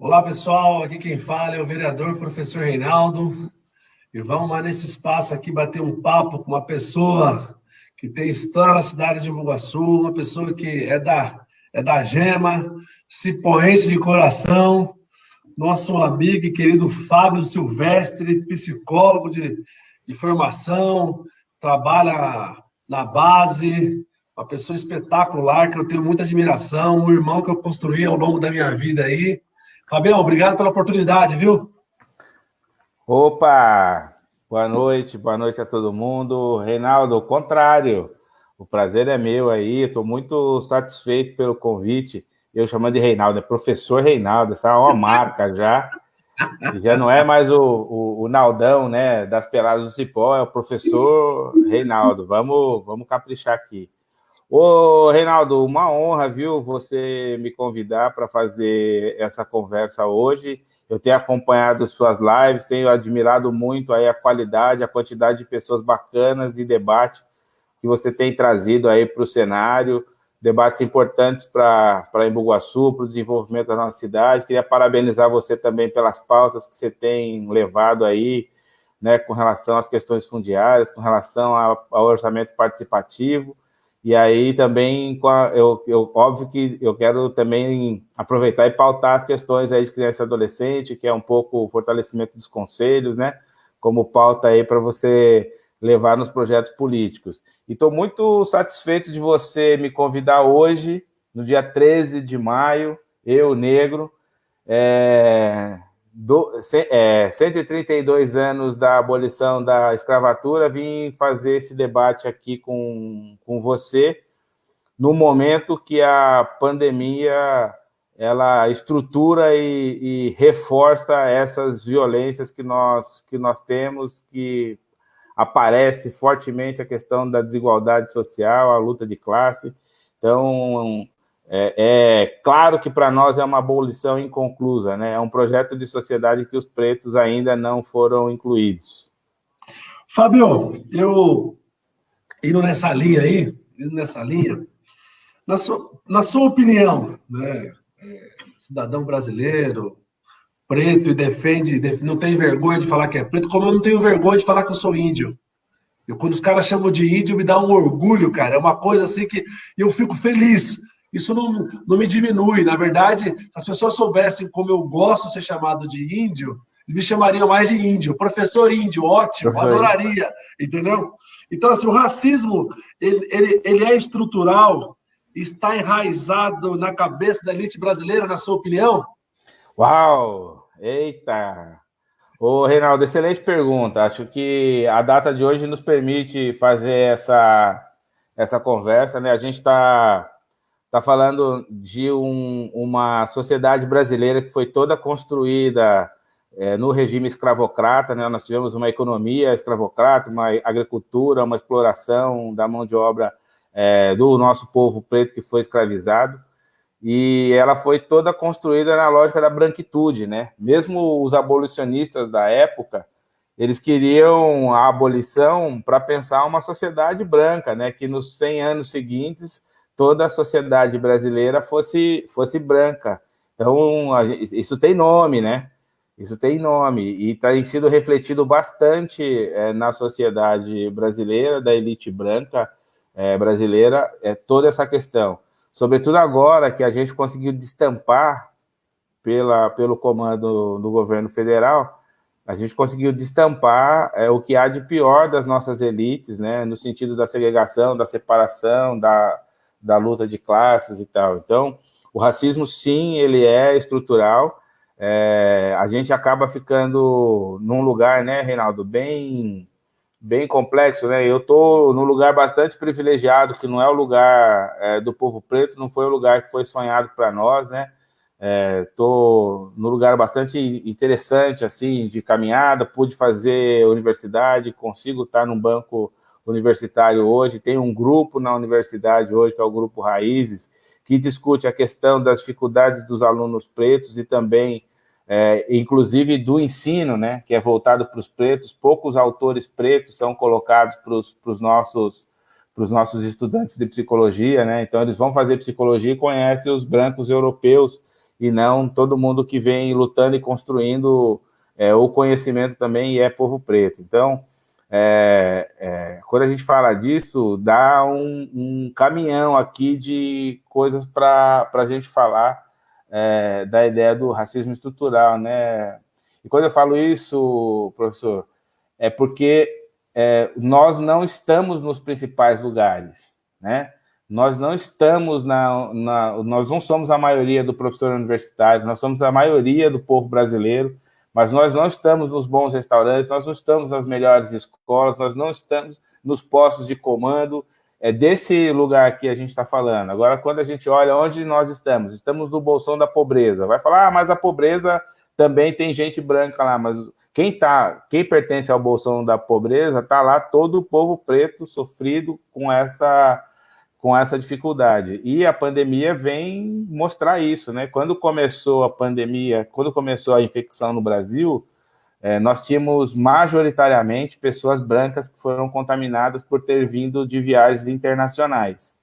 Olá, pessoal. Aqui quem fala é o vereador professor Reinaldo. E vamos lá nesse espaço aqui bater um papo com uma pessoa que tem história na cidade de Bugaçu, uma pessoa que é da Gema, cipoense de coração, nosso amigo e querido Fábio Silvestre, psicólogo de formação, trabalha na base, uma pessoa espetacular que eu tenho muita admiração, um irmão que eu construí ao longo da minha vida aí. Fabião, obrigado pela oportunidade, viu? Opa! Boa noite a todo mundo. Reinaldo, ao contrário, o prazer é meu aí, estou muito satisfeito pelo convite. Eu chamando de Reinaldo, é professor Reinaldo, essa é uma marca já. E já não é mais o Naldão, né, das peladas do Cipó, é o professor Reinaldo. Vamos caprichar aqui. Ô, Reinaldo, uma honra, viu, você me convidar para fazer essa conversa hoje. Eu tenho acompanhado suas lives, tenho admirado muito aí a qualidade, a quantidade de pessoas bacanas e debate que você tem trazido aí para o cenário, debates importantes para Embu-Guaçu, para o desenvolvimento da nossa cidade. Queria parabenizar você também pelas pautas que você tem levado aí, né, com relação às questões fundiárias, com relação ao orçamento participativo. E aí também, óbvio que eu quero também aproveitar e pautar as questões aí de criança e adolescente, que é um pouco o fortalecimento dos conselhos, né? Como pauta aí para você levar nos projetos políticos. E estou muito satisfeito de você me convidar hoje, no dia 13 de maio, eu, negro, 132 anos da abolição da escravatura, vim fazer esse debate aqui com você, no momento que a pandemia ela estrutura e reforça essas violências que nós temos, que aparece fortemente a questão da desigualdade social, a luta de classe. Então, é claro que para nós é uma abolição inconclusa, né? É um projeto de sociedade que os pretos ainda não foram incluídos. Fábio, eu indo nessa linha, na sua opinião, né, cidadão brasileiro, preto e não tem vergonha de falar que é preto, como eu não tenho vergonha de falar que eu sou índio. Quando os caras chamam de índio, me dá um orgulho, cara. É uma coisa assim que eu fico feliz. Isso não me diminui. Na verdade, se as pessoas soubessem como eu gosto de ser chamado de índio, eles me chamariam mais de índio. Professor índio, ótimo, Professor, adoraria, entendeu? Então, assim, o racismo, ele é estrutural, está enraizado na cabeça da elite brasileira, na sua opinião? uau! Eita! Ô, Reinaldo, excelente pergunta. Acho que a data de hoje nos permite fazer essa conversa, né? A gente está falando de uma sociedade brasileira que foi toda construída no regime escravocrata, né? Nós tivemos uma economia escravocrata, uma agricultura, uma exploração da mão de obra do nosso povo preto que foi escravizado, e ela foi toda construída na lógica da branquitude, né? Mesmo os abolicionistas da época, eles queriam a abolição para pensar uma sociedade branca, né? Que nos 100 anos seguintes toda a sociedade brasileira fosse branca. Então, isso tem nome, né? Isso tem nome e tem sido refletido bastante na sociedade brasileira, da elite branca brasileira, toda essa questão. Sobretudo agora que a gente conseguiu destampar pelo comando do governo federal, a gente conseguiu destampar o que há de pior das nossas elites, né, no sentido da segregação, da separação, da luta de classes e tal. Então, o racismo, sim, ele é estrutural. A gente acaba ficando num lugar, né, Reinaldo, bem complexo, né? Eu estou num lugar bastante privilegiado, que não é o lugar do povo preto, não foi o lugar que foi sonhado para nós, né? Estou num lugar bastante interessante, assim, de caminhada, pude fazer universidade, consigo estar num banco universitário hoje, tem um grupo na universidade hoje, que é o Grupo Raízes, que discute a questão das dificuldades dos alunos pretos e também inclusive do ensino, né, que é voltado para os pretos. Poucos autores pretos são colocados para os nossos estudantes de psicologia, né? Então eles vão fazer psicologia e conhecem os brancos europeus e não todo mundo que vem lutando e construindo o conhecimento também e é povo preto. Então, quando a gente fala disso, dá um caminhão aqui de coisas para a gente falar da ideia do racismo estrutural, né? E quando eu falo isso, professor, é porque nós não estamos nos principais lugares, né? Nós não estamos nós não somos a maioria do professor universitário, nós somos a maioria do povo brasileiro, mas nós não estamos nos bons restaurantes, nós não estamos nas melhores escolas, nós não estamos nos postos de comando. É desse lugar que a gente está falando. Agora, quando a gente olha onde nós estamos no bolsão da pobreza. Vai falar, mas a pobreza também tem gente branca lá, mas quem pertence ao bolsão da pobreza está lá todo o povo preto sofrido com essa dificuldade. E a pandemia vem mostrar isso, né? Quando começou a pandemia, quando começou a infecção no Brasil, nós tínhamos majoritariamente pessoas brancas que foram contaminadas por ter vindo de viagens internacionais.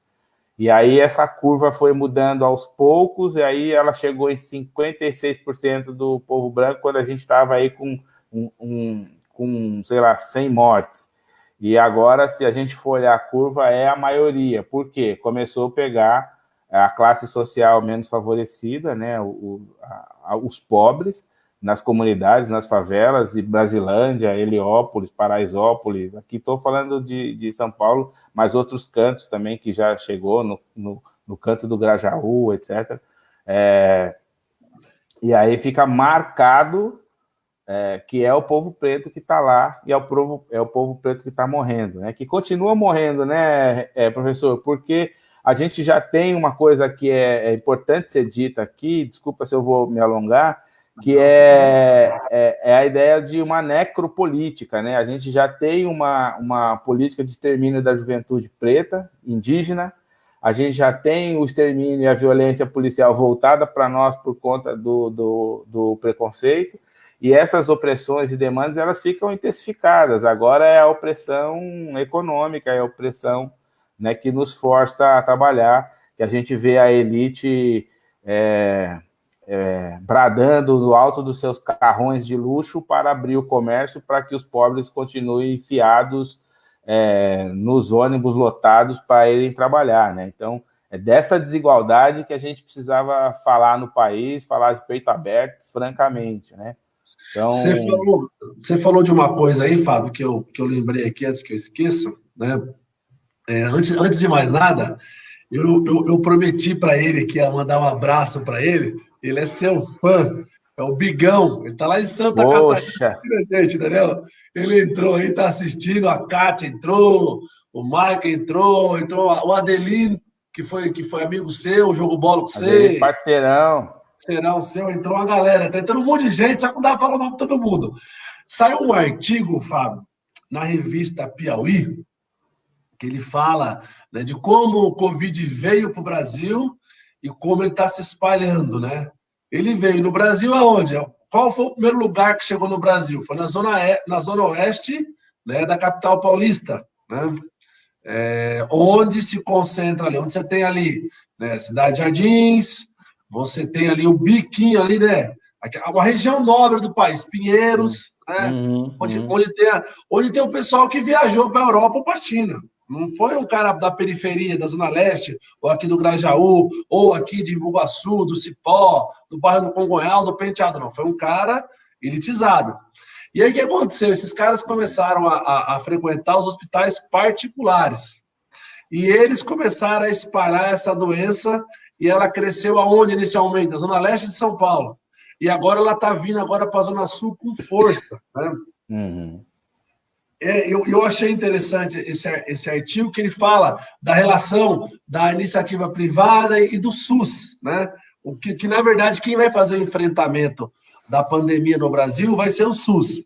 E aí essa curva foi mudando aos poucos, e aí ela chegou em 56% do povo branco, quando a gente estava aí com, sei lá, 100 mortes. E agora, se a gente for olhar a curva, é a maioria. Por quê? Começou a pegar a classe social menos favorecida, né, os pobres, nas comunidades, nas favelas, de Brasilândia, Heliópolis, Paraisópolis. Aqui estou falando de São Paulo, mas outros cantos também que já chegou, no canto do Grajaú, etc. E aí fica marcado que é o povo preto que está lá, e é o povo preto que está morrendo, né? Que continua morrendo, né, professor? Porque a gente já tem uma coisa que é importante ser dita aqui, desculpa se eu vou me alongar, que é a ideia de uma necropolítica, né? A gente já tem uma política de extermínio da juventude preta, indígena, a gente já tem o extermínio e a violência policial voltada para nós por conta do preconceito, e essas opressões e demandas, elas ficam intensificadas. Agora é a opressão econômica, é a opressão, né, que nos força a trabalhar, que a gente vê a elite bradando no alto dos seus carrões de luxo para abrir o comércio, para que os pobres continuem enfiados nos ônibus lotados para irem trabalhar, né? Então, é dessa desigualdade que a gente precisava falar no país, falar de peito aberto, francamente, né? Então... Você falou de uma coisa aí, Fábio, que eu lembrei aqui antes que eu esqueça, né? Antes de mais nada, eu prometi para ele que ia mandar um abraço para ele. Ele é seu fã, é o Bigão. Ele está lá em Santa Catarina, gente, entendeu? Ele entrou aí, está assistindo. A Kátia entrou, o Mike entrou o Adelino, que foi amigo seu, jogou bola com você. Parceirão. Parceirão seu, entrou uma galera, tá entrando um monte de gente, só que não dá para falar o nome de todo mundo. Saiu um artigo, Fábio, na revista Piauí, que ele fala, né, de como o Covid veio para o Brasil e como ele está se espalhando, né? Ele veio no Brasil aonde? Qual foi o primeiro lugar que chegou no Brasil? Foi na zona oeste, né, da capital paulista, né? Onde se concentra ali, onde você tem ali, né, Cidade Jardins, você tem ali o biquinho ali, né? Uma região nobre do país, Pinheiros, né? Onde tem o pessoal que viajou para a Europa ou para a China. Não foi um cara da periferia, da Zona Leste, ou aqui do Grajaú, ou aqui de Imbuguaçu, do Cipó, do bairro do Congonhal, do Penteado, não. Foi um cara elitizado. E aí o que aconteceu? Esses caras começaram a frequentar os hospitais particulares. E eles começaram a espalhar essa doença, e ela cresceu aonde inicialmente? Na Zona Leste de São Paulo. E agora ela está vindo agora para a Zona Sul com força, né? Uhum. Eu achei interessante esse artigo que ele fala da relação da iniciativa privada e do SUS, né? Que na verdade, quem vai fazer o enfrentamento da pandemia no Brasil vai ser o SUS.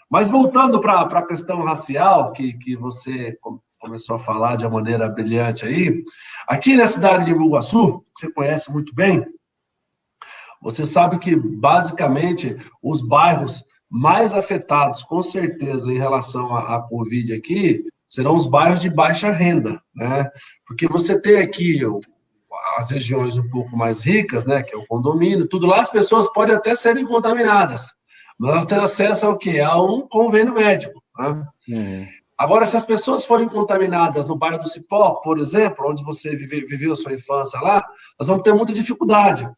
Mas voltando para a questão racial, que você começou a falar de uma maneira brilhante aí, aqui na cidade de Imbuguaçu, que você conhece muito bem, você sabe que, basicamente, os bairros mais afetados, com certeza, em relação à Covid aqui, serão os bairros de baixa renda, né? Porque você tem aqui as regiões um pouco mais ricas, né, que é o condomínio, tudo lá, as pessoas podem até serem contaminadas, mas elas têm acesso ao quê? A um convênio médico, né? Uhum. Agora, se as pessoas forem contaminadas no bairro do Cipó, por exemplo, onde você viveu a sua infância lá, nós vamos ter muita dificuldade.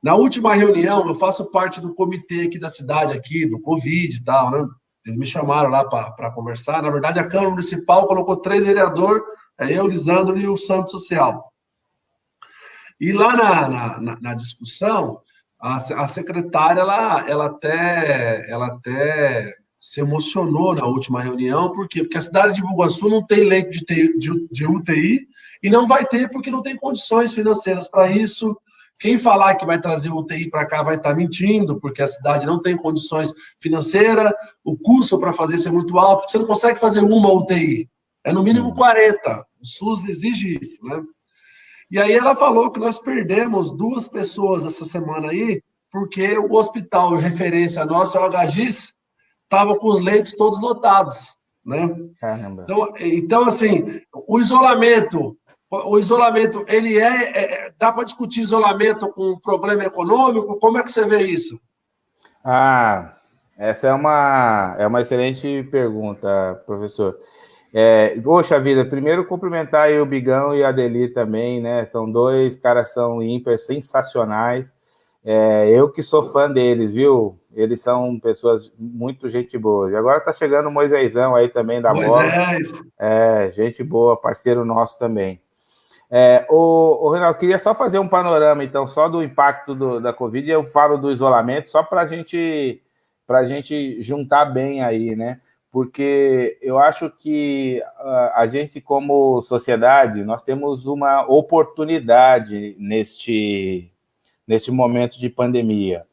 Na última reunião, eu faço parte do comitê aqui da cidade, aqui, do Covid e tal, né? Eles me chamaram lá para conversar. Na verdade, a Câmara Municipal colocou 3 vereadores, eu, Lisandro e o Santo Social. E lá na discussão, a secretária, ela até se emocionou na última reunião, por quê? Porque a cidade de Bugaçu não tem leito de UTI e não vai ter porque não tem condições financeiras para isso. Quem falar que vai trazer o UTI para cá vai estar mentindo, porque a cidade não tem condições financeiras, o custo para fazer isso é muito alto, você não consegue fazer uma UTI, é no mínimo 40. O SUS exige isso, né? E aí ela falou que nós perdemos 2 pessoas essa semana aí, porque o hospital referência nossa, o HGIS, estava com os leitos todos lotados, né? Caramba. Então assim, o isolamento, ele dá para discutir isolamento com problema econômico? Como é que você vê isso? Essa é uma excelente pergunta, professor. Poxa vida, primeiro cumprimentar aí o Bigão e a Adeli também, né? São 2 caras, são ímpar, sensacionais. Eu que sou fã deles, viu? Eles são pessoas muito gente boa. E agora tá chegando o Moisésão aí também da bola. Moisés. Gente boa, parceiro nosso também. Renato, queria só fazer um panorama, então, só do impacto da Covid, e eu falo do isolamento, só para a gente juntar bem aí, né? Porque eu acho que a gente, como sociedade, nós temos uma oportunidade neste momento de pandemia.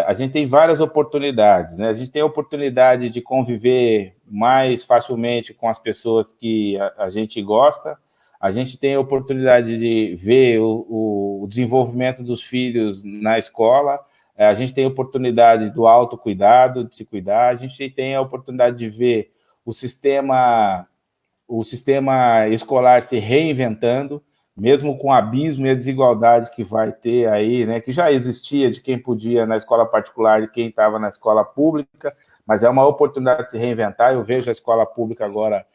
A gente tem várias oportunidades, né? A gente tem a oportunidade de conviver mais facilmente com as pessoas que a gente gosta, a gente tem a oportunidade de ver o desenvolvimento dos filhos na escola, a gente tem a oportunidade do autocuidado, de se cuidar, a gente tem a oportunidade de ver o sistema escolar se reinventando, mesmo com o abismo e a desigualdade que vai ter aí, né, que já existia de quem podia na escola particular e quem estava na escola pública, mas é uma oportunidade de se reinventar. Eu vejo a escola pública agora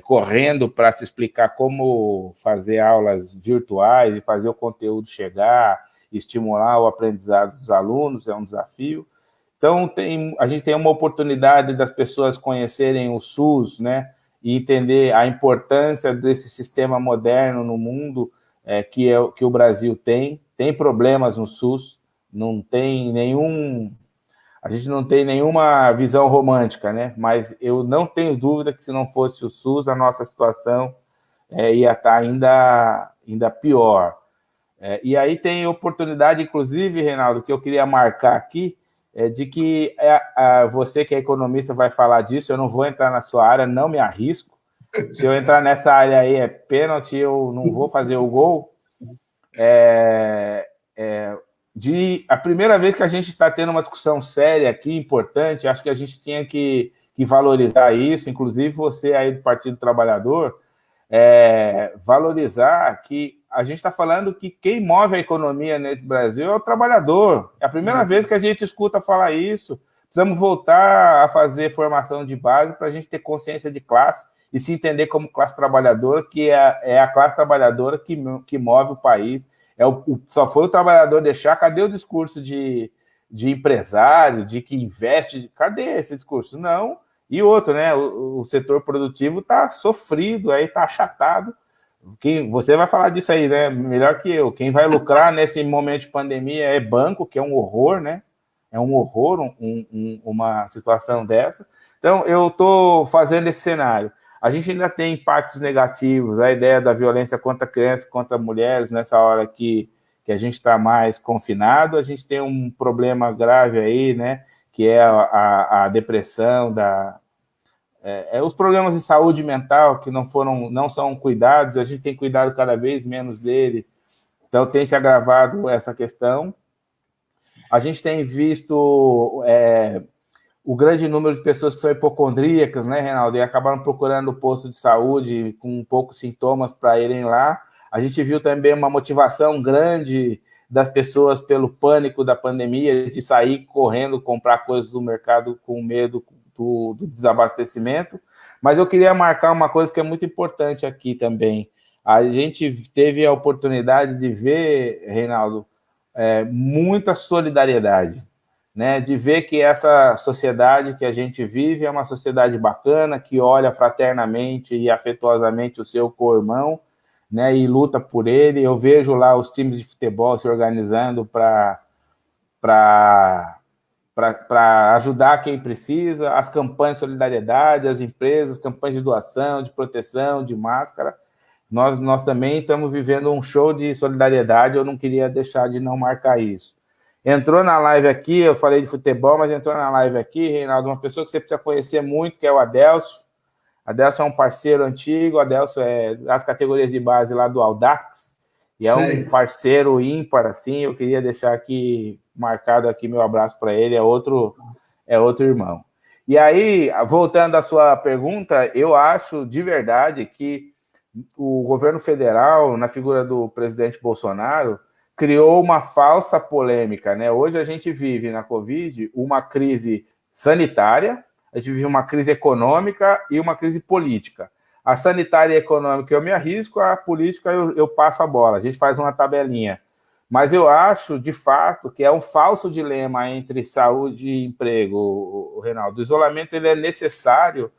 correndo para se explicar como fazer aulas virtuais e fazer o conteúdo chegar, estimular o aprendizado dos alunos, é um desafio. Então, a gente tem uma oportunidade das pessoas conhecerem o SUS, né, e entender a importância desse sistema moderno no mundo que o Brasil tem. Tem problemas no SUS, a gente não tem nenhuma visão romântica, né? Mas eu não tenho dúvida que se não fosse o SUS, a nossa situação ia estar ainda pior. E aí tem oportunidade, inclusive, Reinaldo, que eu queria marcar aqui, de que você que é economista vai falar disso, eu não vou entrar na sua área, não me arrisco. Se eu entrar nessa área aí é pênalti, eu não vou fazer o gol. A primeira vez que a gente está tendo uma discussão séria aqui, importante, acho que a gente tinha que valorizar isso, inclusive você aí do Partido Trabalhador, valorizar que a gente está falando que quem move a economia nesse Brasil é o trabalhador. É a primeira vez que a gente escuta falar isso. Precisamos voltar a fazer formação de base para a gente ter consciência de classe e se entender como classe trabalhadora, que é a classe trabalhadora que move o país. Só foi o trabalhador deixar. Cadê o discurso de empresário, de que investe? Cadê esse discurso? Não. E outro, né? O setor produtivo está sofrido, aí está achatado. Você vai falar disso aí, né? Melhor que eu. Quem vai lucrar nesse momento de pandemia é banco, que é um horror, né? É um horror uma situação dessa. Então, eu estou fazendo esse cenário. A gente ainda tem impactos negativos, a ideia da violência contra crianças, contra mulheres, nessa hora que a gente está mais confinado. A gente tem um problema grave aí, né? Que é a depressão, os problemas de saúde mental que não são cuidados, a gente tem cuidado cada vez menos dele, então tem se agravado essa questão. A gente tem visto o grande número de pessoas que são hipocondríacas, né, Reinaldo, e acabaram procurando o posto de saúde com poucos sintomas para irem lá. A gente viu também uma motivação grande das pessoas pelo pânico da pandemia, de sair correndo, comprar coisas do mercado com medo do desabastecimento. Mas eu queria marcar uma coisa que é muito importante aqui também. A gente teve a oportunidade de ver, Reinaldo, muita solidariedade, né? De ver que essa sociedade que a gente vive é uma sociedade bacana, que olha fraternamente e afetuosamente o seu co-irmão, né? E luta por ele. Eu vejo lá os times de futebol se organizando para ajudar quem precisa, as campanhas de solidariedade, as empresas, campanhas de doação, de proteção, de máscara. Nós também estamos vivendo um show de solidariedade, eu não queria deixar de não marcar isso. Entrou na live aqui, eu falei de futebol, mas entrou na live aqui, Reinaldo, uma pessoa que você precisa conhecer muito, que é o Adelso. Adelso é um parceiro antigo, Adelso é das categorias de base lá do Audax, e é um parceiro ímpar, assim, eu queria deixar aqui, marcado aqui meu abraço para ele, é outro irmão. E aí, voltando à sua pergunta, eu acho de verdade que o governo federal, na figura do presidente Bolsonaro, criou uma falsa polêmica, né? Hoje a gente vive na Covid uma crise sanitária, a gente vive uma crise econômica e uma crise política. A sanitária e a econômica eu me arrisco, a política eu passo a bola, a gente faz uma tabelinha. Mas eu acho, de fato, que é um falso dilema entre saúde e emprego, Reinaldo. O isolamento ele é necessário,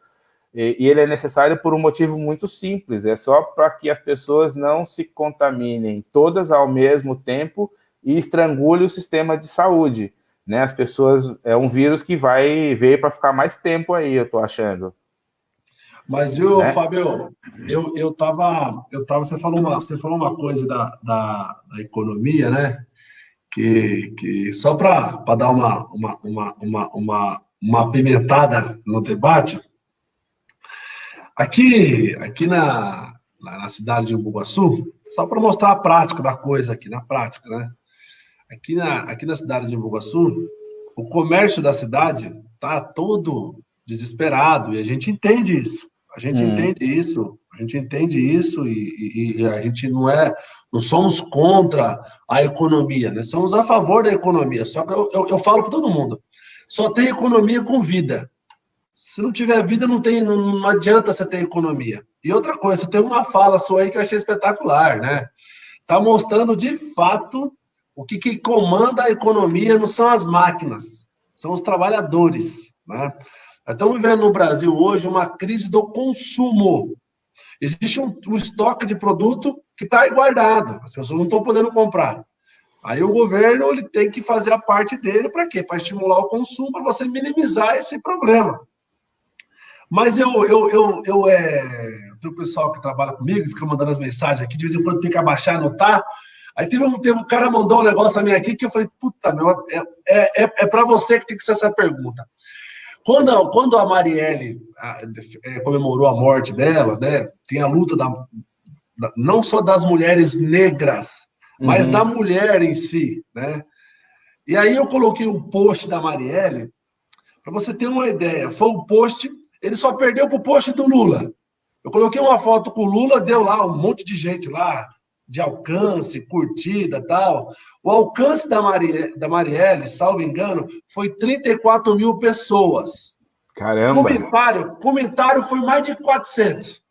e ele é necessário por um motivo muito simples, é só para que as pessoas não se contaminem todas ao mesmo tempo e estrangule o sistema de saúde, né? As pessoas, é um vírus que veio para ficar mais tempo aí, eu estou achando. Mas, viu, né? Fábio, você falou uma coisa da economia, né? Que só para dar uma apimentada no debate, aqui na cidade de Embu-Guaçu, só para mostrar a prática da coisa aqui, na prática, né? Aqui na cidade de Embu-Guaçu, o comércio da cidade está todo desesperado, e a gente entende isso. A gente entende isso e a gente não somos contra a economia, né? Somos a favor da economia. Só que eu falo para todo mundo, só tem economia com vida. Se não tiver vida, não adianta você ter economia. E outra coisa, você teve uma fala sua aí que eu achei espetacular, né? Tá mostrando de fato o que comanda a economia não são as máquinas, são os trabalhadores, né? Nós estamos vivendo no Brasil hoje uma crise do consumo. Existe um estoque de produto que está aí guardado, as pessoas não estão podendo comprar. Aí o governo ele tem que fazer a parte dele para quê? Para estimular o consumo, para você minimizar esse problema. Mas tem o pessoal que trabalha comigo, fica mandando as mensagens aqui, de vez em quando tem que abaixar, anotar. Aí teve um cara mandou um negócio a mim aqui que eu falei, puta, meu, é para você que tem que ser essa pergunta. Quando a Marielle comemorou a morte dela, né, tem a luta não só das mulheres negras, mas da mulher em si, né? E aí eu coloquei um post da Marielle, para você ter uma ideia, foi um post, ele só perdeu pro post do Lula. Eu coloquei uma foto com o Lula, deu lá um monte de gente lá, de alcance, curtida e tal. O alcance da Marielle, salvo engano, foi 34 mil pessoas. Caramba! Comentário foi mais de 400.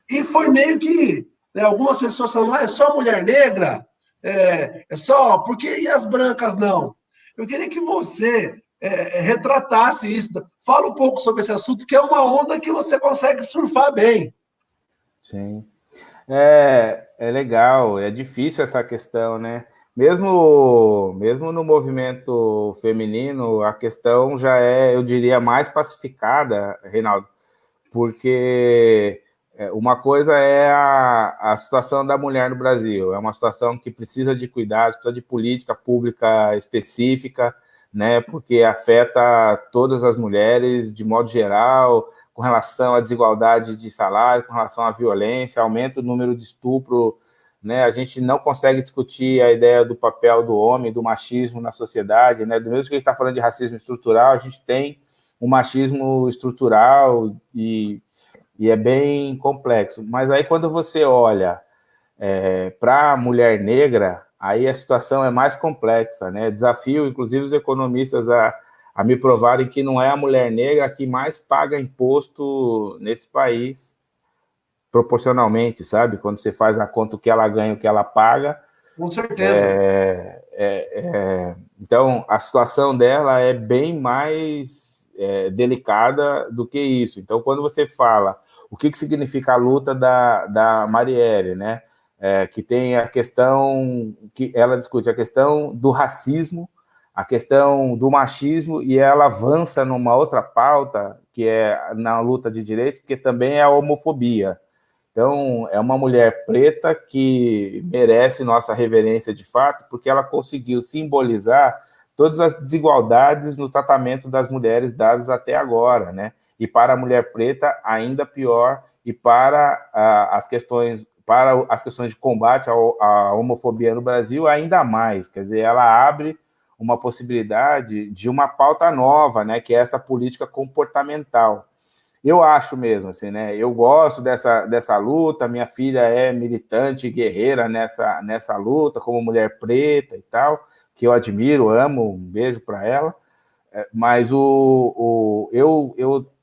E foi meio que, né, algumas pessoas falam, é só mulher negra? É só, por que e as brancas não? Eu queria que você retratasse isso. Fala um pouco sobre esse assunto, que é uma onda que você consegue surfar bem. Sim. É legal, é difícil essa questão, né? Mesmo no movimento feminino, a questão já é, eu diria, mais pacificada, Reinaldo, porque uma coisa é a situação da mulher no Brasil, é uma situação que precisa de cuidado, precisa de política pública específica, né? Porque afeta todas as mulheres de modo geral, com relação à desigualdade de salário, com relação à violência, aumenta o número de estupro, né? A gente não consegue discutir a ideia do papel do homem, do machismo na sociedade, né? Do mesmo que a gente está falando de racismo estrutural, a gente tem um machismo estrutural e é bem complexo. Mas aí quando você olha Para a mulher negra, aí a situação é mais complexa, né? Desafio, inclusive, os economistas a me provarem que não é a mulher negra que mais paga imposto nesse país, proporcionalmente, sabe? Quando você faz a conta o que ela ganha, o que ela paga. Com certeza. Então, a situação dela é bem mais delicada do que isso. Então, quando você fala o que significa a luta da Marielle, né? Que tem a questão que ela discute, a questão do racismo, a questão do machismo, e ela avança numa outra pauta, que é na luta de direitos, que também é a homofobia. Então, é uma mulher preta que merece nossa reverência de fato, porque ela conseguiu simbolizar todas as desigualdades no tratamento das mulheres dadas até agora, né? E para a mulher preta, ainda pior, e para as questões de combate à homofobia no Brasil, ainda mais. Quer dizer, ela abre uma possibilidade de uma pauta nova, né? Que é essa política comportamental. Eu acho mesmo, assim, né? Eu gosto dessa luta, minha filha é militante, guerreira nessa luta, como mulher preta e tal, que eu admiro, amo, um beijo para ela. Mas eu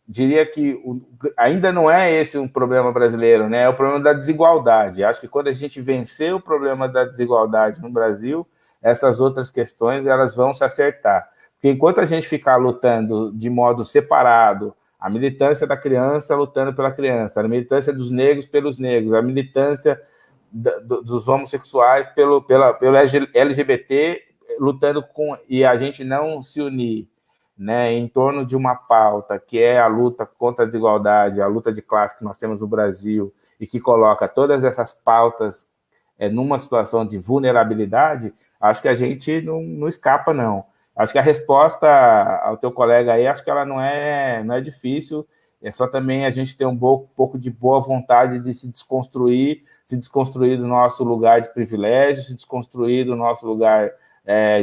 diria que ainda não é esse um problema brasileiro, né? É o problema da desigualdade. Acho que quando a gente vencer o problema da desigualdade no Brasil, essas outras questões elas vão se acertar. Porque enquanto a gente ficar lutando de modo separado, a militância da criança lutando pela criança, a militância dos negros pelos negros, a militância dos homossexuais pelo LGBT lutando e a gente não se unir, né, em torno de uma pauta que é a luta contra a desigualdade, a luta de classe que nós temos no Brasil e que coloca todas essas pautas numa situação de vulnerabilidade, acho que a gente não escapa, não. Acho que a resposta ao teu colega aí, acho que ela não é difícil, é só também a gente ter um pouco de boa vontade de se desconstruir do nosso lugar de privilégio, se desconstruir do nosso lugar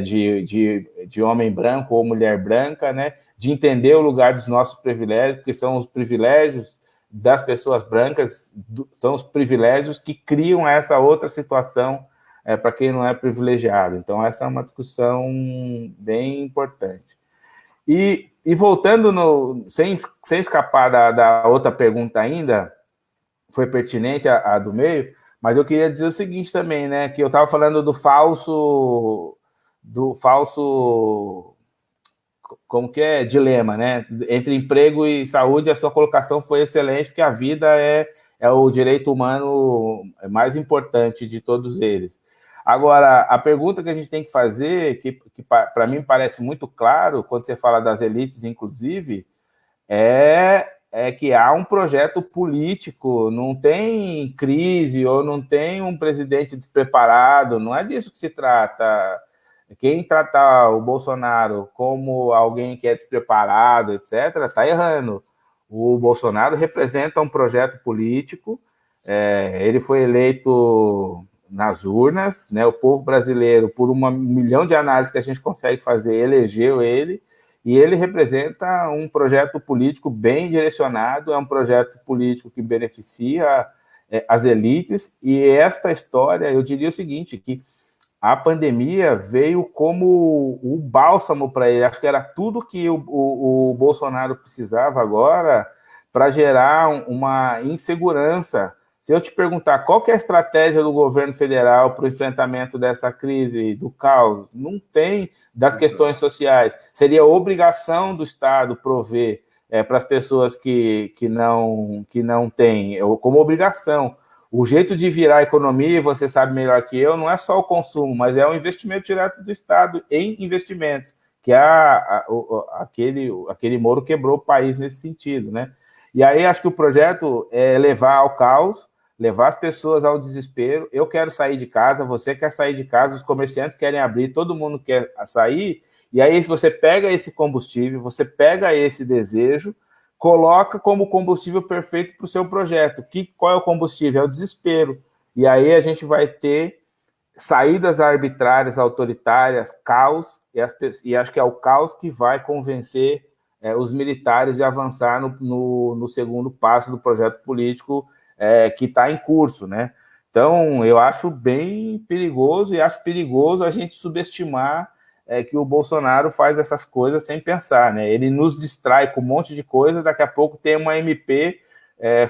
de homem branco ou mulher branca, né? De entender o lugar dos nossos privilégios, porque são os privilégios das pessoas brancas, são os privilégios que criam essa outra situação para quem não é privilegiado. Então, essa é uma discussão bem importante. E voltando, sem escapar da outra pergunta ainda, foi pertinente a do meio, mas eu queria dizer o seguinte também, né? Que eu estava falando do falso, como que é? Dilema, né? Entre emprego e saúde, a sua colocação foi excelente, porque a vida é o direito humano mais importante de todos eles. Agora, a pergunta que a gente tem que fazer, que para mim parece muito claro, quando você fala das elites, inclusive, é que há um projeto político, não tem crise ou não tem um presidente despreparado, não é disso que se trata. Quem tratar o Bolsonaro como alguém que é despreparado, etc., está errando. O Bolsonaro representa um projeto político, ele foi eleito nas urnas, né? O povo brasileiro, por 1 milhão de análises que a gente consegue fazer, elegeu ele, e ele representa um projeto político bem direcionado, é um projeto político que beneficia as elites, e esta história, eu diria o seguinte, que a pandemia veio como o bálsamo para ele. Acho que era tudo que o Bolsonaro precisava agora para gerar uma insegurança. Se eu te perguntar qual que é a estratégia do governo federal para o enfrentamento dessa crise, do caos, não tem, das questões sociais. Seria obrigação do Estado prover para as pessoas que não têm, como obrigação. O jeito de virar a economia, você sabe melhor que eu, não é só o consumo, mas é o investimento direto do Estado em investimentos, que aquele Moro quebrou o país nesse sentido, né? E aí acho que o projeto é levar ao caos, levar as pessoas ao desespero. Eu quero sair de casa, você quer sair de casa, os comerciantes querem abrir, todo mundo quer sair. E aí você pega esse combustível, você pega esse desejo, coloca como combustível perfeito para o seu projeto. Qual é o combustível? É o desespero. E aí a gente vai ter saídas arbitrárias, autoritárias, caos, e acho que é o caos que vai convencer os militares de avançar no segundo passo do projeto político que está em curso, né? Então, eu acho bem perigoso e acho perigoso a gente subestimar que o Bolsonaro faz essas coisas sem pensar, né? Ele nos distrai com um monte de coisa, daqui a pouco tem uma MP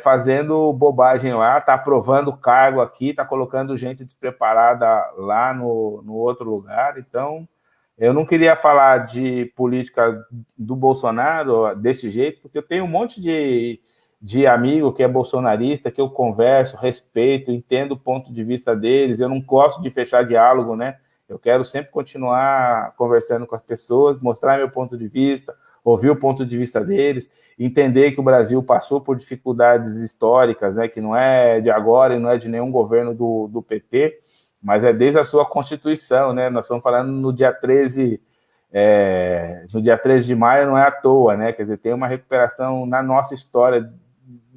fazendo bobagem lá, está aprovando o cargo aqui, está colocando gente despreparada lá no outro lugar. Então, eu não queria falar de política do Bolsonaro desse jeito, porque eu tenho um monte de amigo que é bolsonarista, que eu converso, respeito, entendo o ponto de vista deles, eu não gosto de fechar diálogo, né? Eu quero sempre continuar conversando com as pessoas, mostrar meu ponto de vista, ouvir o ponto de vista deles, entender que o Brasil passou por dificuldades históricas, né, que não é de agora e não é de nenhum governo do PT, mas é desde a sua Constituição, né? Nós estamos falando no dia 13 de maio, não é à toa, né? Quer dizer, tem uma recuperação na nossa história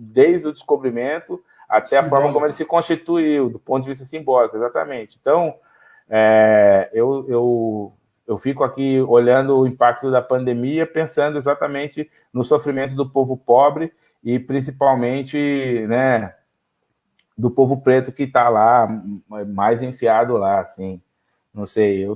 desde o descobrimento até simbólico. A forma como ele se constituiu, do ponto de vista simbólico, exatamente. Então, eu fico aqui olhando o impacto da pandemia, pensando exatamente no sofrimento do povo pobre e principalmente, né, do povo preto que está lá, mais enfiado lá, assim. Não sei,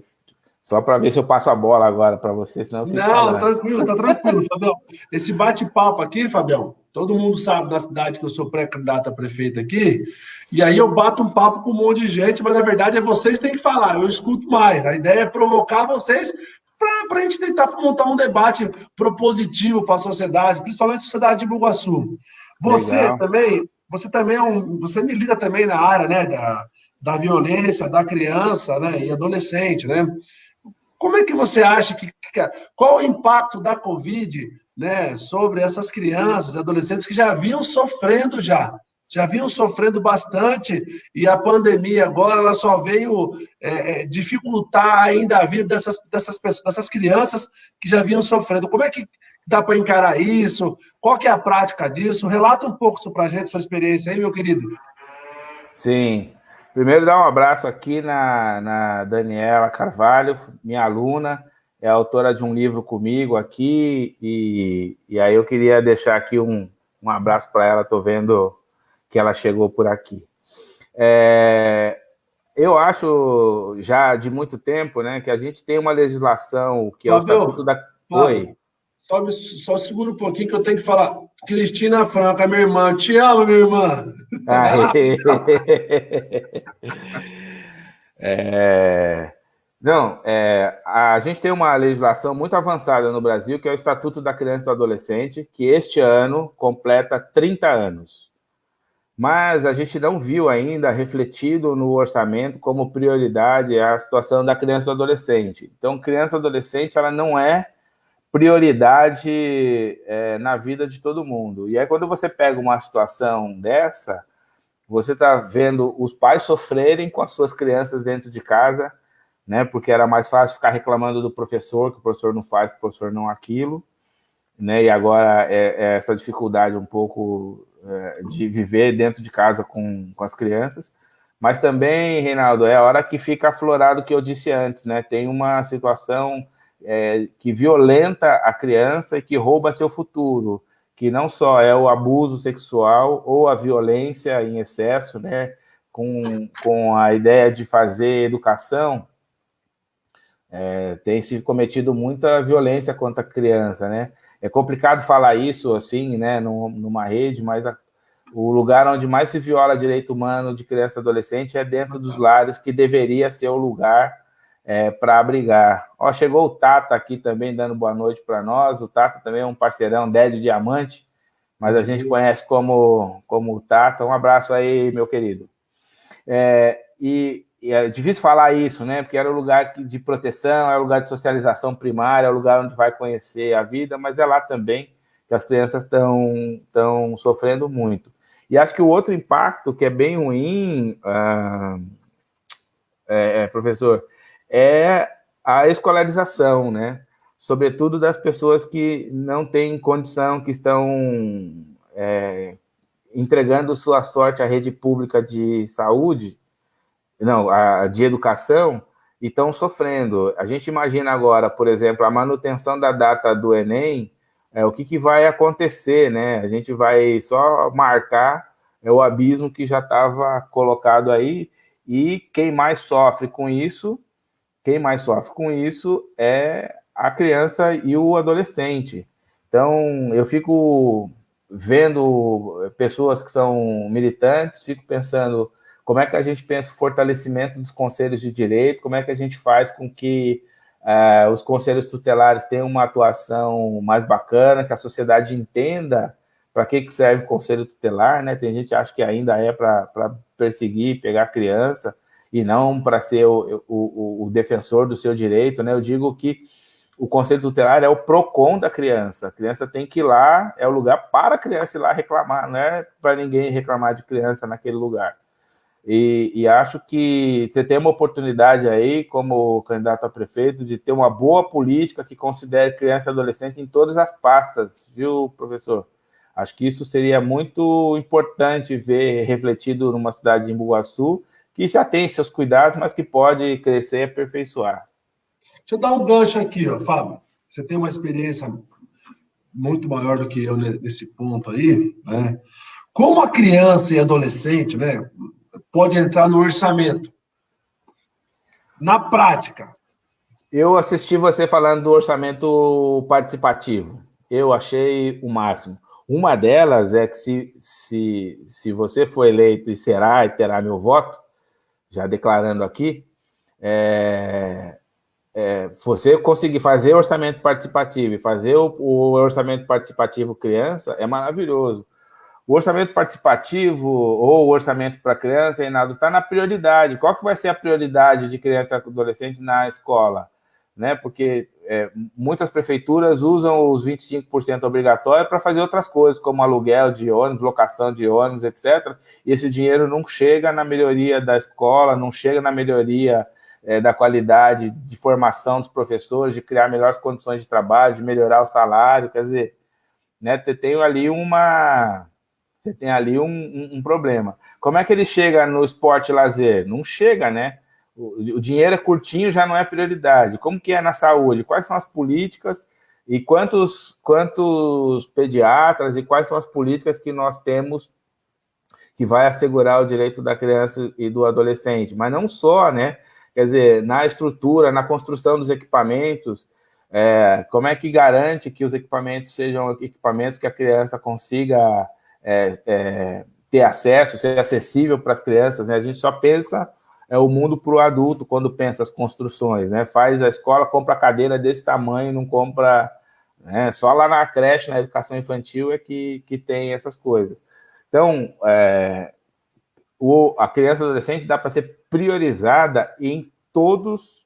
só para ver se eu passo a bola agora para você, senão eu fico falando. Tranquilo, tá tranquilo, Fabião. Esse bate-papo aqui, Fabião, todo mundo sabe da cidade que eu sou pré-candidato a prefeito aqui, e aí eu bato um papo com um monte de gente, mas na verdade é vocês que têm que falar, eu escuto mais. A ideia é provocar vocês para a gente tentar montar um debate propositivo para a sociedade, principalmente a sociedade de Bugaçu. Você também você milita também na área, né, da violência da criança, né, e adolescente, né? Como é que você acha qual o impacto da Covid, né, sobre essas crianças e adolescentes que já vinham sofrendo bastante, e a pandemia agora ela só veio dificultar ainda a vida dessas crianças que já vinham sofrendo. Como é que dá para encarar isso? Qual que é a prática disso? Relata um pouco para a gente, sua experiência aí, meu querido. Sim. Primeiro, dar um abraço aqui na Daniela Carvalho, minha aluna, é autora de um livro comigo aqui, e aí eu queria deixar aqui um abraço para ela, estou vendo que ela chegou por aqui. Eu acho, já de muito tempo, né, que a gente tem uma legislação que é o Estatuto da... Oi. Só segura um pouquinho que eu tenho que falar. Cristina Franca, minha irmã. Te amo, minha irmã. A gente tem uma legislação muito avançada no Brasil, que é o Estatuto da Criança e do Adolescente, que este ano completa 30 anos. Mas a gente não viu ainda refletido no orçamento como prioridade a situação da criança e do adolescente. Então, criança e adolescente, ela não é prioridade na vida de todo mundo. E aí, quando você pega uma situação dessa, você está vendo os pais sofrerem com as suas crianças dentro de casa, né? Porque era mais fácil ficar reclamando do professor, que o professor não faz, que o professor não aquilo, né? E agora essa dificuldade um pouco de viver dentro de casa com as crianças. Mas também, Reinaldo, é a hora que fica aflorado o que eu disse antes, né? Tem uma situação que violenta a criança e que rouba seu futuro, que não só é o abuso sexual ou a violência em excesso, né, com a ideia de fazer educação, tem se cometido muita violência contra a criança, né? É complicado falar isso assim, né, numa rede, mas o lugar onde mais se viola direito humano de criança e adolescente é dentro dos lares, que deveria ser o lugar para abrigar. Chegou o Tata aqui também dando boa noite para nós. O Tata também é um parceirão, Dédio Diamante, mas a gente conhece como o Tata. Um abraço aí, meu querido. E é difícil falar isso, né? Porque era o lugar de proteção, é o lugar de socialização primária, é o lugar onde vai conhecer a vida, mas é lá também que as crianças estão sofrendo muito. E acho que o outro impacto que é bem ruim, professor, é a escolarização, né? Sobretudo das pessoas que não têm condição, que estão entregando sua sorte à rede pública de saúde, de educação, e estão sofrendo. A gente imagina agora, por exemplo, a manutenção da data do Enem, o que vai acontecer, né? A gente vai só marcar é o abismo que já estava colocado aí, e quem mais sofre com isso é a criança e o adolescente. Então, eu fico vendo pessoas que são militantes, fico pensando como é que a gente pensa o fortalecimento dos conselhos de direito, como é que a gente faz com que os conselhos tutelares tenham uma atuação mais bacana, que a sociedade entenda para que serve o conselho tutelar, né? Tem gente que acha que ainda é para perseguir, pegar criança, e não para ser o defensor do seu direito, né? Eu digo que o conselho tutelar é o PROCON da criança. A criança tem que ir lá, é o lugar para a criança ir lá reclamar, não é para ninguém reclamar de criança naquele lugar. E acho que você tem uma oportunidade aí, como candidato a prefeito, de ter uma boa política que considere criança e adolescente em todas as pastas, viu, professor? Acho que isso seria muito importante ver refletido numa cidade de Embu-Guaçu, que já tem seus cuidados, mas que pode crescer e aperfeiçoar. Deixa eu dar um gancho aqui, ó, Fábio. Você tem uma experiência muito maior do que eu nesse ponto aí, né? Como a criança e adolescente, né, pode entrar no orçamento? Na prática. Eu assisti você falando do orçamento participativo. Eu achei o máximo. Uma delas é que se você for eleito e será e terá meu voto, já declarando aqui, você conseguir fazer orçamento participativo e fazer o orçamento participativo criança é maravilhoso. O orçamento participativo ou o orçamento para criança, Reinaldo, está na prioridade. Qual que vai ser a prioridade de criança e adolescente na escola? Né? Porque muitas prefeituras usam os 25% obrigatórios para fazer outras coisas, como aluguel de ônibus, locação de ônibus, etc. E esse dinheiro não chega na melhoria da escola, não chega na melhoria da qualidade de formação dos professores, de criar melhores condições de trabalho, de melhorar o salário. Quer dizer, né, você tem ali um problema. Como é que ele chega no esporte e lazer? Não chega, né? O dinheiro é curtinho, já não é prioridade. Como que é na saúde? Quais são as políticas e quantos pediatras e quais são as políticas que nós temos que vai assegurar o direito da criança e do adolescente? Mas não só, né? Quer dizer, na estrutura, na construção dos equipamentos, como é que garante que os equipamentos sejam equipamentos que a criança consiga ter acesso, ser acessível para as crianças, né? A gente só pensa o mundo para o adulto quando pensa as construções, né? Faz a escola, compra cadeira desse tamanho, não compra, né? Só lá na creche, na educação infantil é que tem essas coisas. Então, a criança e adolescente dá para ser priorizada em todas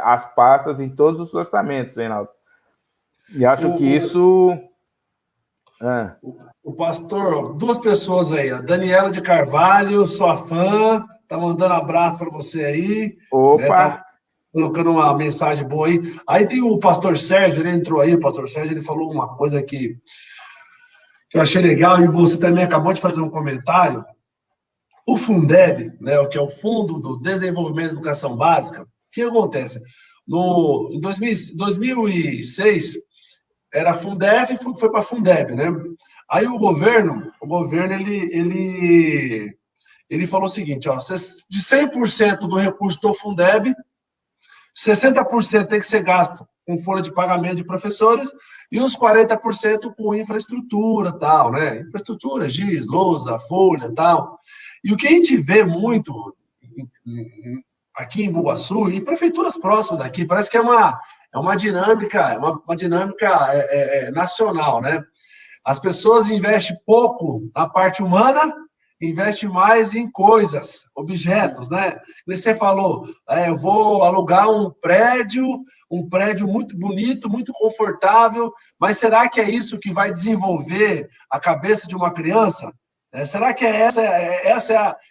as pastas, em todos os orçamentos, Reinaldo. E acho que isso... O pastor, duas pessoas aí, a Daniela de Carvalho, sua fã, tá mandando abraço para você aí. Opa! Né, tá colocando uma mensagem boa aí. Aí tem o pastor Sérgio, ele entrou aí, o pastor Sérgio, ele falou uma coisa que eu achei legal, e você também acabou de fazer um comentário. O Fundeb, né, que é o Fundo do Desenvolvimento da Educação Básica, o que acontece? Em 2006, era Fundef e foi para Fundeb, né? Aí o governo ele falou o seguinte, ó, de 100% do recurso do Fundeb, 60% tem que ser gasto com folha de pagamento de professores e os 40% com infraestrutura, tal, né? Infraestrutura, giz, lousa, folha, tal. E o que a gente vê muito aqui em Embu-Guaçu e prefeituras próximas daqui, parece que é uma dinâmica, nacional, né? As pessoas investem pouco na parte humana, investem mais em coisas, objetos, né? Você falou, eu vou alugar um prédio muito bonito, muito confortável, mas será que é isso que vai desenvolver a cabeça de uma criança? Será que essa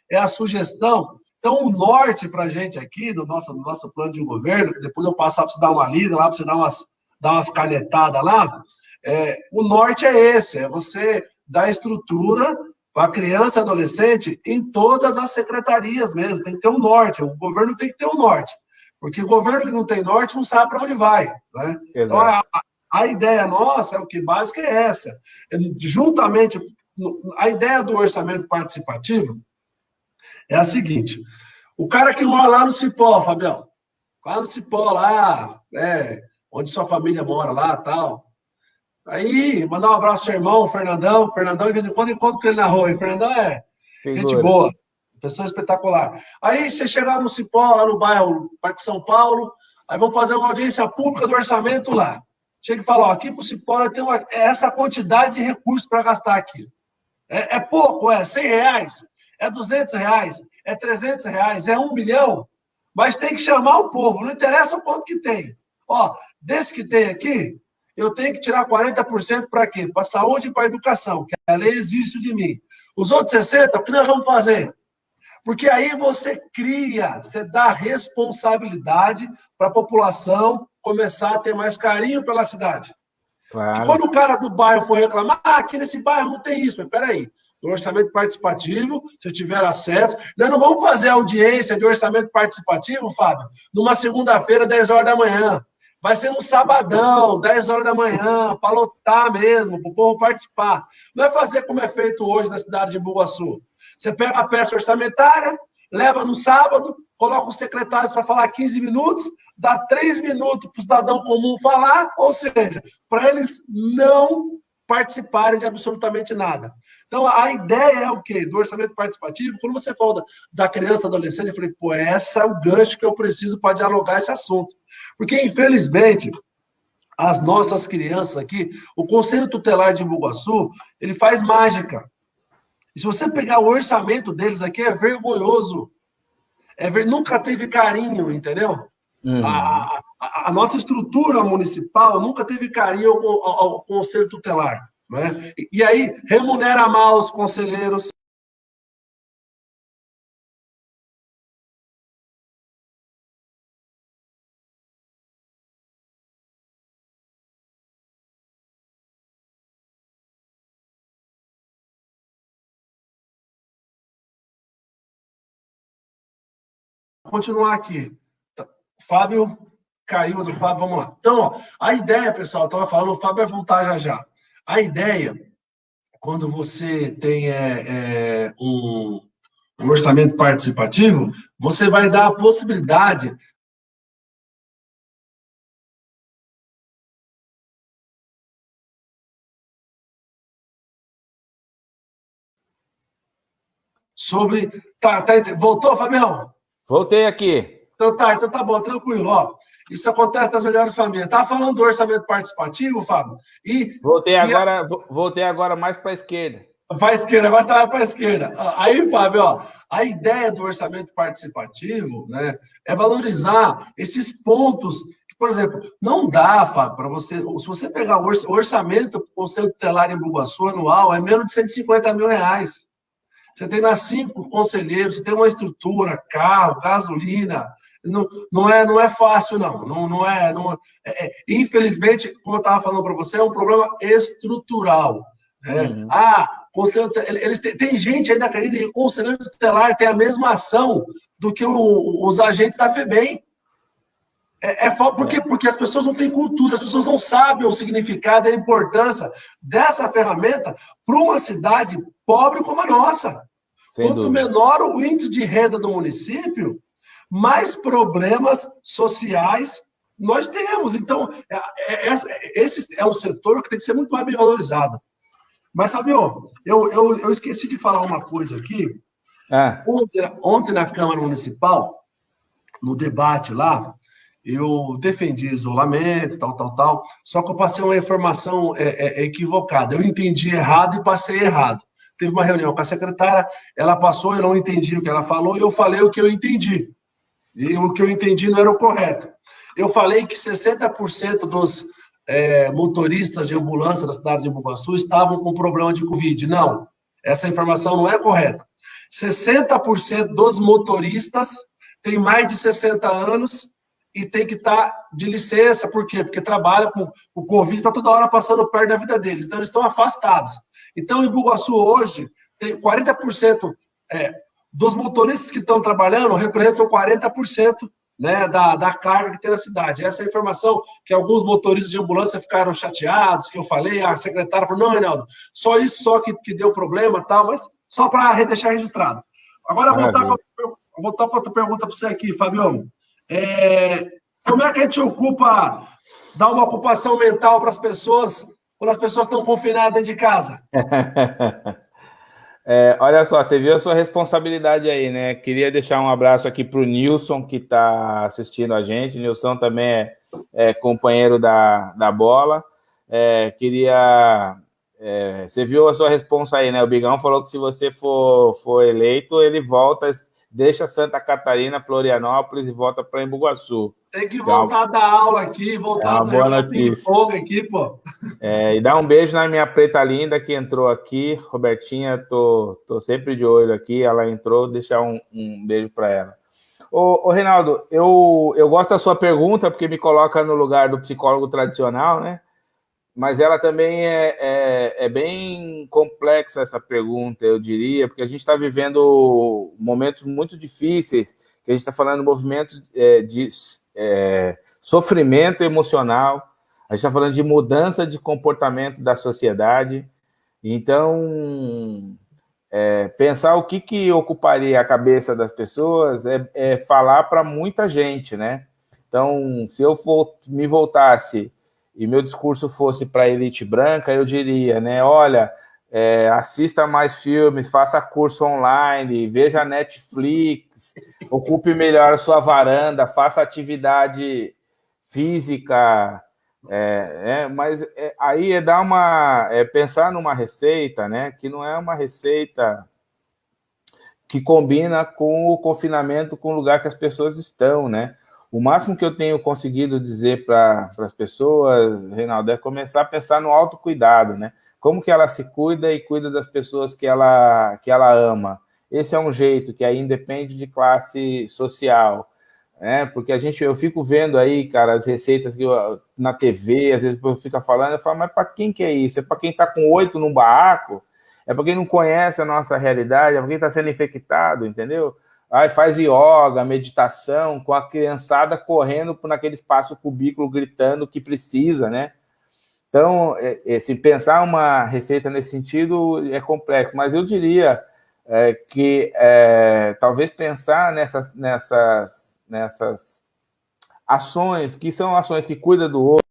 é a sugestão? Então, o norte para a gente aqui, do nosso plano de governo, que depois eu passar para você dar uma lida lá, para você dar umas canetadas lá, o norte é esse, é você dar estrutura para criança e adolescente em todas as secretarias mesmo, tem que ter um norte, o governo tem que ter um norte, porque o governo que não tem norte não sabe para onde vai, né? Então, a ideia nossa, o que básica é essa, juntamente A ideia do orçamento participativo é a seguinte: o cara que mora lá no Cipó, Fabião, lá no Cipó, lá, onde sua família mora lá, tal. Aí, mandar um abraço pro seu irmão, o Fernandão. O Fernandão, de vez em quando, encontro com ele na rua. E o Fernandão é gente Figura. boa, pessoa espetacular. Aí, você chega lá no Cipó, lá no bairro Parque São Paulo, aí vamos fazer uma audiência pública do orçamento lá. Chega e fala, ó, aqui pro Cipó tem essa quantidade de recursos para gastar aqui. É pouco, é R$100, é R$200, é R$300, é R$1 milhão, mas tem que chamar o povo, não interessa o quanto que tem. Ó, desse que tem aqui, eu tenho que tirar 40% para quê? Para a saúde e para a educação, que a lei existe de mim. Os outros 60%, o que nós vamos fazer? Porque aí você cria, você dá responsabilidade para a população começar a ter mais carinho pela cidade. Claro. E quando o cara do bairro for reclamar, aqui nesse bairro não tem isso, mas peraí, no orçamento participativo, se tiver acesso, nós não vamos fazer audiência de orçamento participativo, Fábio, numa segunda-feira, 10 horas da manhã. Vai ser no sabadão, 10 horas da manhã, para lotar mesmo, para o povo participar. Não é fazer como é feito hoje na cidade de Bugaçu. Você pega a peça orçamentária, leva no sábado, coloca os secretários para falar 15 minutos, dá 3 minutos para o cidadão comum falar, ou seja, para eles não participarem de absolutamente nada. Então, a ideia é o quê? Do orçamento participativo, quando você fala da criança, adolescente, eu falei, pô, esse é o gancho que eu preciso para dialogar esse assunto. Porque, infelizmente, as nossas crianças aqui, o Conselho Tutelar de Bugaçu, ele faz mágica. E se você pegar o orçamento deles aqui, é vergonhoso. Nunca teve carinho, entendeu? A nossa estrutura municipal nunca teve carinho ao Conselho Tutelar. Né? E aí, remunera mal os conselheiros. Continuar aqui. Fábio caiu do Fábio, vamos lá. Então, ó, a ideia, pessoal, eu estava falando, o Fábio vai voltar já já. A ideia, quando você tem um orçamento participativo, você vai dar a possibilidade sobre... Voltou, Fabião? Voltei aqui. Então tá bom, tranquilo, ó. Isso acontece nas melhores famílias. Estava falando do orçamento participativo, Fábio? Voltei agora mais para a esquerda. Para a esquerda, agora estava para a esquerda. Aí, Fábio, ó, a ideia do orçamento participativo, né, é valorizar esses pontos. Que, por exemplo, não dá, Fábio, para você. Se você pegar o orçamento do Conselho Tutelar em Bugaçu anual, é menos de R$150 mil. Você tem lá 5 conselheiros, você tem uma estrutura, carro, gasolina. Não é fácil, não. Infelizmente, como eu estava falando para você, é um problema estrutural. Né? Conselho, tem gente ainda que acredita que o conselheiro tutelar tem a mesma ação do que os agentes da FEBEM. Por quê? Porque as pessoas não têm cultura, as pessoas não sabem o significado e a importância dessa ferramenta para uma cidade pobre como a nossa. Quanto menor o índice de renda do município, mais problemas sociais nós temos. Então, esse é um setor que tem que ser muito mais bem valorizado. Mas, Fabio, eu esqueci de falar uma coisa aqui. Ontem, na Câmara Municipal, no debate lá, eu defendi isolamento, tal, só que eu passei uma informação equivocada. Eu entendi errado e passei errado. Teve uma reunião com a secretária, ela passou, eu não entendi o que ela falou, e eu falei o que eu entendi. E o que eu entendi não era o correto. Eu falei que 60% dos motoristas de ambulância da cidade de Bugaçu estavam com problema de Covid. Não, essa informação não é correta. 60% dos motoristas têm mais de 60 anos e tem que estar de licença. Por quê? Porque trabalha com o Covid, está toda hora passando perto da vida deles. Então, eles estão afastados. Então, em Bugaçu, hoje, tem 40% dos motoristas que estão trabalhando representam 40% né, da carga que tem na cidade. Essa é a informação que alguns motoristas de ambulância ficaram chateados, que eu falei, a secretária falou, não, Reinaldo, só isso só que deu problema, tal, mas só para deixar registrado. Agora, voltar com outra pergunta para você aqui, Fabio. Como é que a gente dá uma ocupação mental para as pessoas quando as pessoas estão confinadas dentro de casa? Olha só, você viu a sua responsabilidade aí, né? Queria deixar um abraço aqui para o Nilson, que está assistindo a gente. Nilson também é companheiro da bola. Você viu a sua responsa aí, né? O Bigão falou que se você for eleito, ele volta, deixa Santa Catarina, Florianópolis e volta para Embu-Guaçu. Tem que voltar a dar aula aqui, voltar a jogar ping-pong aqui, pô. E dá um beijo na minha preta linda que entrou aqui, Robertinha, tô sempre de olho aqui, ela entrou, deixar um beijo para ela. Ô, Reinaldo, eu gosto da sua pergunta, porque me coloca no lugar do psicólogo tradicional, né? Mas ela também é bem complexa, essa pergunta, eu diria, porque a gente está vivendo momentos muito difíceis, que a gente está falando de movimentos de sofrimento emocional, a gente está falando de mudança de comportamento da sociedade. Então, pensar o que ocuparia a cabeça das pessoas é falar para muita gente, né? Então, se eu me voltasse e meu discurso fosse para a elite branca, eu diria, né? Olha, assista mais filmes, faça curso online, veja Netflix, ocupe melhor a sua varanda, faça atividade física, mas aí pensar numa receita, né? Que não é uma receita que combina com o confinamento, com o lugar que as pessoas estão, né? O máximo que eu tenho conseguido dizer para as pessoas, Reinaldo, é começar a pensar no autocuidado, né? Como que ela se cuida e cuida das pessoas que ela ama. Esse é um jeito que aí independe de classe social, né? Porque eu fico vendo aí, cara, as receitas na TV, às vezes eu fico falando, eu falo, mas para quem que é isso? É para quem está com 8 num barraco? É para quem não conhece a nossa realidade? É para quem está sendo infectado, entendeu? Aí faz yoga, meditação, com a criançada correndo naquele espaço cubículo, gritando que precisa, né? Então, se pensar uma receita nesse sentido é complexo, mas eu diria que talvez pensar nessas ações, que são ações que cuidam do outro,